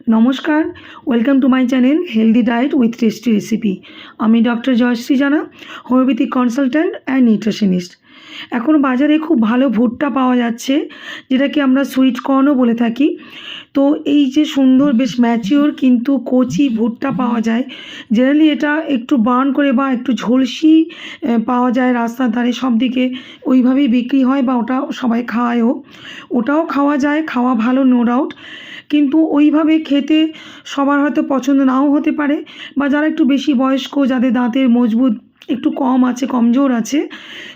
নমস্কার, welcome to my channel healthy diet with tasty recipe. আমি doctor Jayashree জানা, homeopathic consultant and nutritionist. এখন বাজারে খুব ভালো ভুট্টা পাওয়া যাচ্ছে, যেটাকে আমরা সুইট কর্নও বলে থাকি। তো এই যে সুন্দর বেশ ম্যাচিওর কিন্তু কচি ভুট্টা পাওয়া যায়, জেনারেলি এটা একটু বার্ন করে বা একটু ঝলসি পাওয়া যায় রাস্তার ধারে, সব দিকে ওইভাবেই বিক্রি হয় বা ওটা সবাই খায়ও। ওটাও খাওয়া যায়, খাওয়া ভালো নো ডাউট, কিন্তু ওইভাবে খেতে সবার হয়তো পছন্দ নাও হতে পারে, বা যারা একটু বেশি বয়স্ক, যাদের দাঁতের মজবুত একটু কম আছে, কমজোর আছে,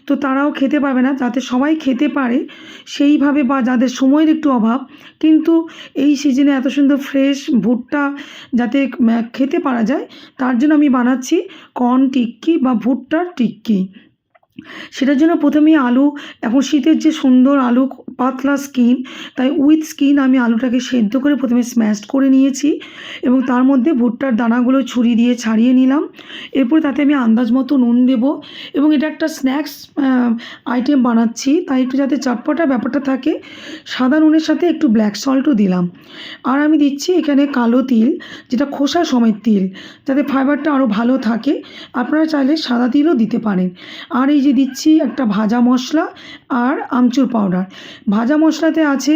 তো তারাও খেতে পারবে না। যাতে সবাই খেতে পারে সেইভাবে, বা যাদের সময়ের একটু অভাব, কিন্তু এই সিজনে এত সুন্দর ফ্রেশ ভুট্টা যাতে খেতে পারা যায়, তার জন্য আমি বানাচ্ছি কর্ন টিক্কি বা ভুট্টার টিক্কি। সেটার জন্য প্রথমেই আলু, এখন শীতের যে সুন্দর আলু, পাতলা স্কিন, তাই উইথ স্কিন আমি আলুটাকে সেদ্ধ করে প্রথমে স্ম্যাশড করে নিয়েছি এবং তার মধ্যে ভুট্টার দানাগুলো ছুরি দিয়ে ছাড়িয়ে নিলাম। এরপর তাতে আমি আন্দাজ মতো নুন দেবো, এবং এটা একটা স্ন্যাক্স আইটেম বানাচ্ছি, তাই একটু যাতে চটপটা ব্যাপারটা থাকে, সাদা নুনের সাথে একটু ব্ল্যাক সল্টও দিলাম। আর আমি দিচ্ছি এখানে কালো তিল, যেটা খোসা সমেত তিল, যাতে ফাইবারটা আরও ভালো থাকে। আপনারা চাইলে সাদা তিলও দিতে পারেন। আর এই যে দিচ্ছি একটা ভাজা মশলা আর আমচুর পাউডার। ভাজা মশলাতে আছে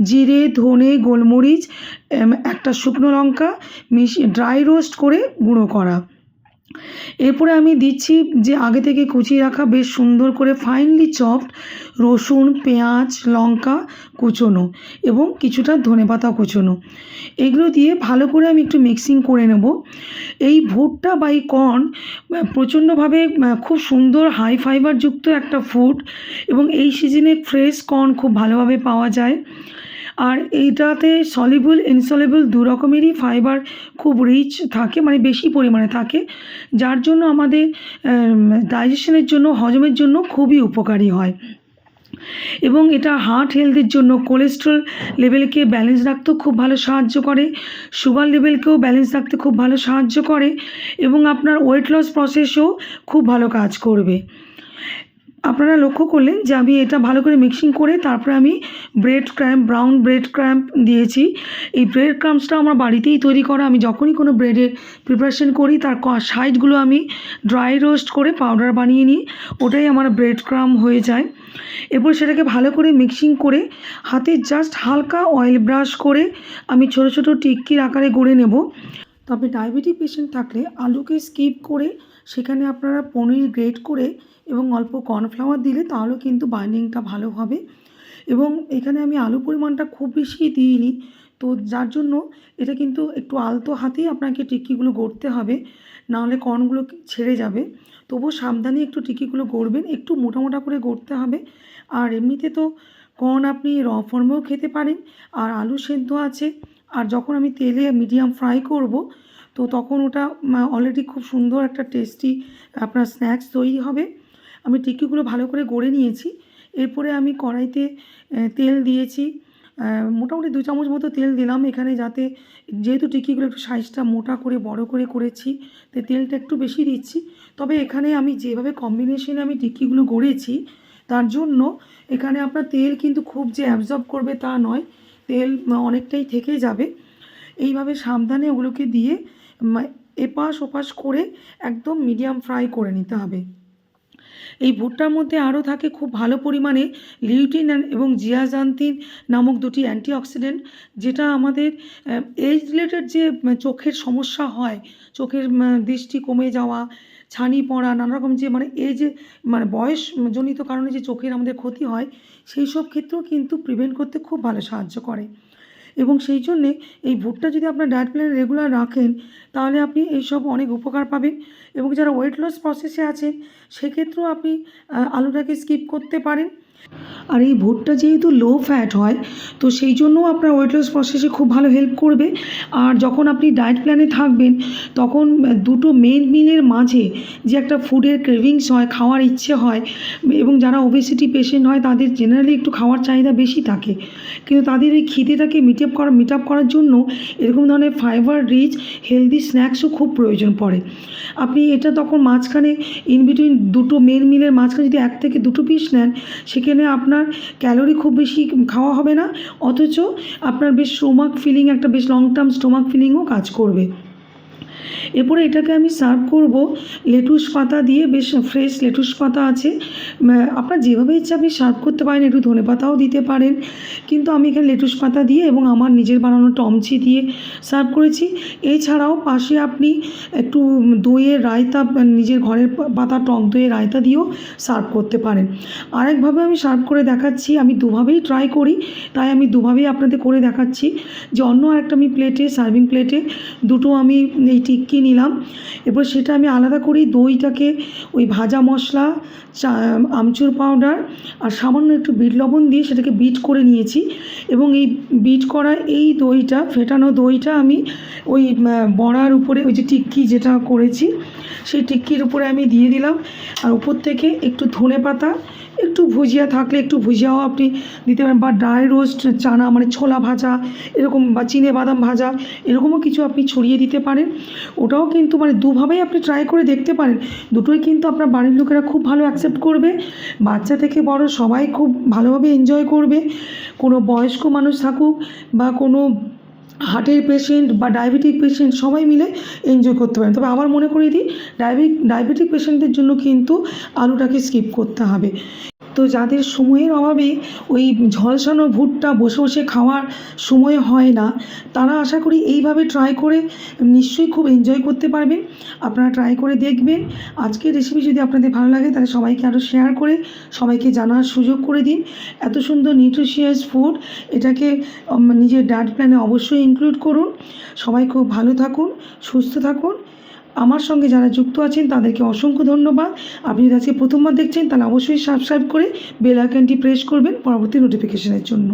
জিরে, ধনে, গোলমরিচ, একটা শুকনো লঙ্কা ড্রাই রোস্ট করে গুঁড়ো করা। এরপরে আমি দিচ্ছি যে আগে থেকে কুচিয়ে রাখা বেশ সুন্দর করে ফাইনলি চপড রসুন, পেঁয়াজ, লঙ্কা কুচোনো এবং কিছুটা ধনেপাতা কুচোনো। এগুলো দিয়ে ভালো করে আমি একটু মিক্সিং করে নেব। এই ভুট্টা বা এই কর্ন প্রচণ্ডভাবে খুব সুন্দর হাই ফাইবারযুক্ত একটা ফুড, এবং এই সিজনে ফ্রেশ কর্ন খুব ভালোভাবে পাওয়া যায়। আর এইটাতে সলিবল, ইনসলিবল দু রকমেরই ফাইবার খুব রিচ থাকে, মানে বেশি পরিমাণে থাকে, যার জন্য আমাদের ডাইজেশনের জন্য, হজমের জন্য খুবই উপকারী হয়। এবং এটা হার্ট হেলথের জন্য, কোলেস্ট্রল লেভেলকে ব্যালেন্স রাখতেও খুব ভালো সাহায্য করে, সুগার লেভেলকেও ব্যালেন্স রাখতে খুব ভালো সাহায্য করে, এবং আপনার ওয়েট লস প্রসেসেও খুব ভালো কাজ করবে। আপনারা লক্ষ্য করলেন যে আমি এটা ভালো করে মিক্সিং করে তারপরে আমি bread cramp, brown bread cramp দিয়েছি। এই ব্রেড ক্রাম্পসটা আমার বাড়িতেই তৈরি করা। আমি যখনই কোনো ব্রেডের প্রিপারেশন করি তার সাইডগুলো আমি ড্রাই রোস্ট করে পাউডার বানিয়ে নিই, ওটাই আমার ব্রেড ক্রাম্প হয়ে যায়। এরপর সেটাকে ভালো করে মিক্সিং করে হাতে জাস্ট হালকা অয়েল ব্রাশ করে আমি ছোটো ছোটো টিক্কির আকারে গড়ে নেব। তবে ডায়াবেটিক পেশেন্ট থাকলে আলুকে স্কিপ করে সেখানে আপনারা পনির গ্রেট করে এবং অল্প কর্নফ্লাওয়ার দিলে তাহলেও কিন্তু বাইন্ডিংটা ভালো হবে। এবং এখানে আমি আলু পরিমাণটা খুব বেশি দিইনি, তো যার জন্য এটা কিন্তু একটু আলতো হাতেই আপনাকে টিক্কিগুলো গড়তে হবে, নাহলে কর্নগুলো ছেড়ে যাবে। তবুও সাবধানে একটু টিক্কিগুলো গড়বেন, একটু মোটা মোটা করে গড়তে হবে। আর এমনিতে তো কর্ন আপনি র ফর্মেও খেতে পারেন, আর আলু সেদ্ধ আছে। আর যখন আমি তেলে মিডিয়াম ফ্রাই করব, তো তখন ওটা অলরেডি খুব সুন্দর একটা টেস্টি আপনার স্ন্যাক্স তৈরি হবে। আমি টিক্কিগুলো ভালো করে গড়ে নিয়েছি। এরপরে আমি কড়াইতে তেল দিয়েছি, মোটামুটি 2 চামচ মতো তেল দিলাম এখানে, যাতে যেহেতু টিক্কিগুলো একটু সাইজটা মোটা করে বড় করে করেছি, তাই তেলটা একটু বেশি দিচ্ছি। তবে এখানে আমি যেভাবে কম্বিনেশনে আমি টিক্কিগুলো গড়েছি, তার জন্য এখানে আপনার তেল কিন্তু খুব যে অ্যাবজর্ব করবে তা নয়, তেল অনেকটাই থেকে যাবে। এইভাবে সাবধানে ওগুলোকে দিয়ে এপাশ ওপাশ করে একদম মিডিয়াম ফ্রাই করে নিতে হবে। এই ভুট্টার মধ্যে আরও থাকে খুব ভালো পরিমাণে লিউটিন এবং জিয়াজান্থিন নামক দুটি অ্যান্টিঅক্সিডেন্ট, যেটা আমাদের এজ রিলেটেড যে চোখের সমস্যা হয়, চোখের দৃষ্টি কমে যাওয়া, ছানি পড়া, নানা রকম যে এজে বয়সজনিত কারণে যে চোখের আমাদের ক্ষতি হয়, সেই সব ক্ষেত্রেও কিন্তু প্রিভেন্ট করতে খুব ভালো সাহায্য করে। এবং সেই জন্যে এই ভুট্টা যদি আপনার ডায়েট প্ল্যানে রেগুলার রাখেন, তাহলে আপনি এইসব অনেক উপকার পাবেন। এবং যারা ওয়েট লস প্রসেসে আছেন, সেক্ষেত্রেও আপনি আলুটাকে স্কিপ করতে পারেন। আর এই ভুট্টা যেহেতু লো ফ্যাট হয়, তো সেই জন্যও আপনার ওয়েট লস প্রসেসে খুব ভালো হেল্প করবে। আর যখন আপনি ডায়েট প্ল্যানে থাকবেন, তখন দুটো মেন মিলের মাঝে যে একটা ফুডের ক্রেভিংস হয়, খাওয়ার ইচ্ছে হয়, এবং যারা ওবেসিটি পেশেন্ট হয় তাদের জেনারেলি একটু খাওয়ার চাহিদা বেশি থাকে, কিন্তু তাদের এই খিদেটাকে মিট আপ করার জন্য এরকম ধরনের ফাইবার রিচ হেলদি স্ন্যাক্সও খুব প্রয়োজন পড়ে। আপনি এটা তখন মাঝখানে ইনবিটুইন দুটো মেন মিলের মাঝখানে যদি 1 থেকে 2 পিস নেন, সেক্ষেত্রে চিকেনে আপনার ক্যালোরি খুব বেশি খাওয়া হবে না, অথচ আপনার বেশ স্টোমাক ফিলিং, একটা বেশ লং টার্ম স্টোমাক ফিলিংও কাজ করবে। এরপরে এটাকে আমি সার্ভ করব লেটুস পাতা দিয়ে, বেশ ফ্রেশ লেটুস পাতা আছে, আপনার যেভাবে ইচ্ছা আপনি সার্ভ করতে পারেন, একটু ধনে পাতাও দিতে পারেন, কিন্তু আমি এখানে লেটুস পাতা দিয়ে এবং আমার নিজের বানানো টমচি দিয়ে সার্ভ করেছি। এছাড়াও পাশে আপনি একটু দইয়ের রায়তা, নিজের ঘরের পাতা টক দইয়ের রায়তা দিয়েও সার্ভ করতে পারেন। আরেকভাবে আমি সার্ভ করে দেখাচ্ছি, আমি দুভাবেই ট্রাই করি, তাই আমি দুভাবেই আপনাদের করে দেখাচ্ছি। যে অন্য আরেকটা আমি প্লেটে, সার্ভিং প্লেটে দুটো আমি এই টিক্কি নিলাম, এরপর সেটা আমি আলাদা করি দইটাকে ওই ভাজা মশলা, আমচুর পাউডার আর সামান্য একটু বিট লবণ দিয়ে সেটাকে বিট করে নিয়েছি, এবং এই বিট করা এই দইটা, ফেটানো দইটা আমি ওই বড়ার উপরে, ওই যে টিক্কি যেটা করেছি সেই টিক্কির উপরে আমি দিয়ে দিলাম। আর উপর থেকে একটু ধনে পাতা, একটু ভুজিয়া থাকলে একটু ভুজিয়াও আপনি দিতে পারেন, বা ড্রাই রোস্ট চানা মানে ছোলা ভাজা এরকম, বা চিনে বাদাম ভাজা এরকমও কিছু আপনি ছড়িয়ে দিতে পারেন। ওটাও কিন্তু মানে দুভাবেই আপনি ট্রাই করে দেখতে পারেন, দুটোই কিন্তু আপনার বাড়ির লোকেরা খুব ভালো অ্যাকসেপ্ট করবে, বাচ্চা থেকে বড় সবাই খুব ভালোভাবে এনজয় করবে। কোনো বয়স্ক মানুষ থাকুক বা কোনো হার্টের পেশেন্ট বা ডায়াবেটিক পেশেন্ট সবাই মিলে এনজয় করতে পারেন। তবে আমার মনে করিয়ে দিই, ডায়াবেটিক পেশেন্টদের জন্য কিন্তু আলুটাকে স্কিপ করতে হবে। তো যাদের সময়ের অভাবে ওই ঝলসানো ভুট্টা বসে বসে খাওয়ার সময় হয় না, তারা আশা করি এইভাবে ট্রাই করে নিশ্চয়ই খুব এনজয় করতে পারবেন। আপনারা ট্রাই করে দেখবেন। আজকের রেসিপি যদি আপনাদের ভালো লাগে তাহলে সবাইকে আরও শেয়ার করে সবাইকে জানার সুযোগ করে দিন। এত সুন্দর নিউট্রিশিয়াস ফুড, এটাকে নিজের ডায়েট প্ল্যানে অবশ্যই ইনক্লুড করুন। সবাই খুব ভালো থাকুন, সুস্থ থাকুন। আমার সঙ্গে যারা যুক্ত আছেন তাদেরকে অসংখ্য ধন্যবাদ। আপনি যদি আজকে প্রথমবার দেখছেন তাহলে অবশ্যই সাবস্ক্রাইব করে বেল আইকনটি প্রেস করবেন পরবর্তী নোটিফিকেশনের জন্য।